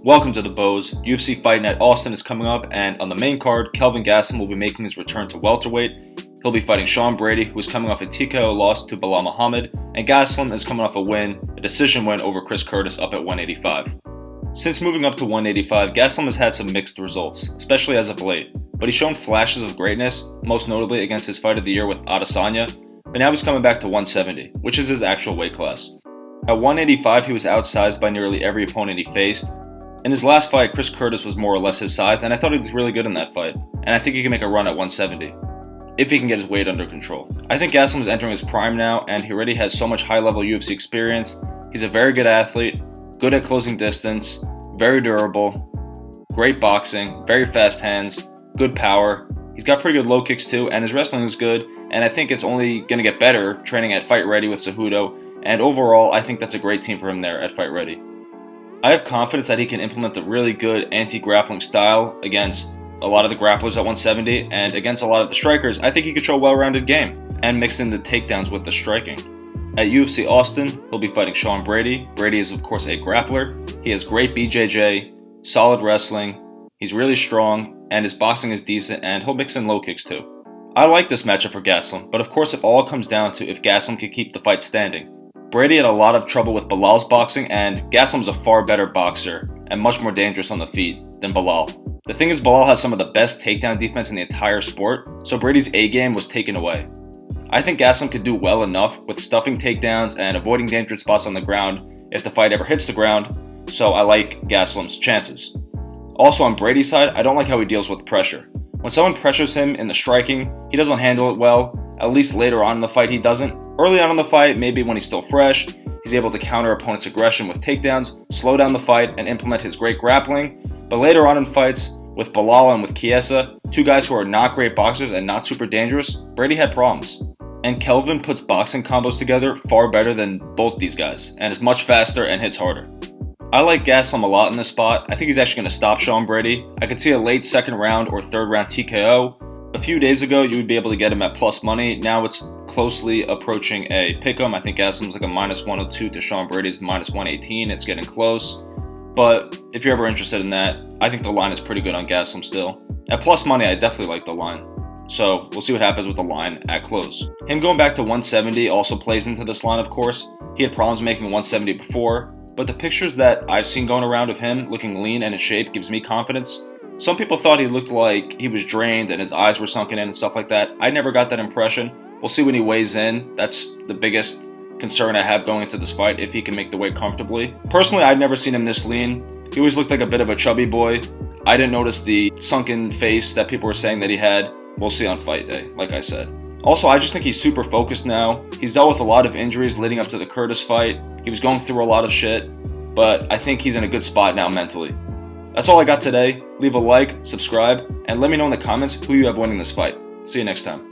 Welcome to the Bows. UFC Fight Night Austin is coming up, and on the main card, Kelvin Gastelum will be making his return to welterweight. He'll be fighting Sean Brady, who is coming off a TKO loss to Belal Muhammad, and Gastelum is coming off a decision win over Chris Curtis up at 185. Since moving up to 185, Gastelum has had some mixed results, especially as of late, but he's shown flashes of greatness, most notably against his fight of the year with Adesanya, but now he's coming back to 170, which is his actual weight class. At 185, he was outsized by nearly every opponent he faced. In his last fight, Chris Curtis was more or less his size, and I thought he was really good in that fight, and I think he can make a run at 170, if he can get his weight under control. I think Gastelum is entering his prime now, and he already has so much high-level UFC experience. He's a very good athlete, good at closing distance, very durable, great boxing, very fast hands, good power. He's got pretty good low kicks too, and his wrestling is good, and I think it's only going to get better training at Fight Ready with Cejudo, and overall, I think that's a great team for him there at Fight Ready. I have confidence that he can implement the really good anti-grappling style against a lot of the grapplers at 170, and against a lot of the strikers, I think he could show a well-rounded game, and mix in the takedowns with the striking. At UFC Austin, he'll be fighting Sean Brady. Brady is of course a grappler. He has great BJJ, solid wrestling, he's really strong, and his boxing is decent, and he'll mix in low kicks too. I like this matchup for Gastelum, but of course it all comes down to if Gastelum can keep the fight standing. Brady had a lot of trouble with Belal's boxing, and Gastelum's a far better boxer and much more dangerous on the feet than Belal. The thing is, Belal has some of the best takedown defense in the entire sport, so Brady's A-game was taken away. I think Gastelum could do well enough with stuffing takedowns and avoiding dangerous spots on the ground if the fight ever hits the ground, so I like Gastelum's chances. Also on Brady's side, I don't like how he deals with pressure. When someone pressures him in the striking, he doesn't handle it well. At least later on in the fight he doesn't. Early on in the fight, maybe when he's still fresh, he's able to counter opponent's aggression with takedowns, slow down the fight, and implement his great grappling. But later on in fights, with Belal and with Chiesa, two guys who are not great boxers and not super dangerous, Brady had problems. And Kelvin puts boxing combos together far better than both these guys, and is much faster and hits harder. I like Gastelum a lot in this spot. I think he's actually going to stop Sean Brady. I could see a late second round or third round TKO. A few days ago, you would be able to get him at plus money. Now it's closely approaching a pick'em. I think Gastelum's like a minus 102 to Sean Brady's minus 118. It's getting close. But if you're ever interested in that, I think the line is pretty good on Gastelum still. At plus money, I definitely like the line. So we'll see what happens with the line at close. Him going back to 170 also plays into this line, of course. He had problems making 170 before, but the pictures that I've seen going around of him looking lean and in shape gives me confidence. Some people thought he looked like he was drained and his eyes were sunken in and stuff like that. I never got that impression. We'll see when he weighs in. That's the biggest concern I have going into this fight, if he can make the weight comfortably. Personally, I'd never seen him this lean. He always looked like a bit of a chubby boy. I didn't notice the sunken face that people were saying that he had. We'll see on fight day, like I said. Also, I just think he's super focused now. He's dealt with a lot of injuries leading up to the Curtis fight. He was going through a lot of shit, but I think he's in a good spot now mentally. That's all I got today. Leave a like, subscribe, and let me know in the comments who you have winning this fight. See you next time.